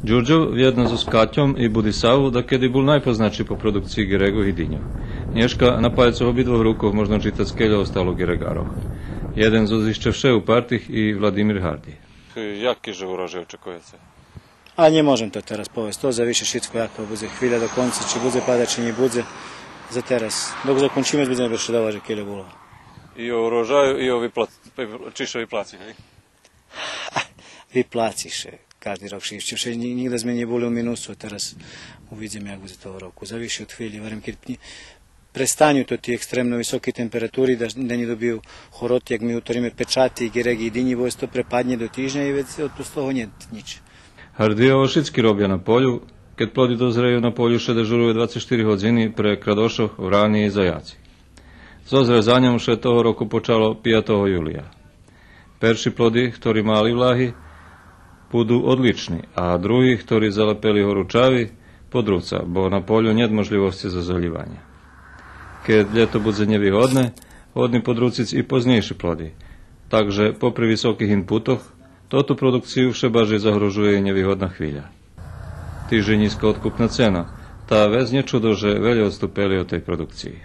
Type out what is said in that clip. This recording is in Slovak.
Đurđev vjedno so Skaťom i Budisavu, da kedy bol najpoznačí po produkciji Giregu i Dinjov. Nješka na palcoch obidvoch rukoch možno čítať skeľov stalo Giregaroch. Jeden zo zjišťovšev partih i Vladimír Hardy. Jaký že urožaj očekujete? A nie môžem to teraz povedať. To zaviše všetko, ako bude chvíľa do konca, či bude padať, či nie bude. Za teraz. Dok zakončíme, budeme prešedovať, že keľa bolo. I o urožaju, i o čišo vypláci, hej? Vypláciše. Každý rok šivšće. Nikda sme neboli u minusu, teraz uvidíme, jak bude toho roku. Zaviše od chvíli, varem, keď prestanju to ti ekstremno visoki temperaturi, da ne dobiju horoti, jak mi utorime pečati, Giregi i Dinji, to prepadnje do tižnja i već od toho nije nič. Hardijovo všetky robia na polju, keď plody dozrejú na polju, še dežuruje 24 hodiny pre kradošoch, vráni i zajaci. So zrezanjem še toho roku počalo 5. julija. Perši plody, ktorí mali vlahy, budú odliční, a druhí, ktorí zalepeli horúčavi, podrúca, bo na polju niet možlivosti za zalivanie. Keď ljeto bude nevýhodné, hodný podrúcic i poznejší plody. Takže popri vysokých inputoch, toto produkciu všebaže zagrožuje nevýhodná chvíľa. Týže nízka odkupná cena, tá vec nečudo, že veľa odstúpili od tej produkcii.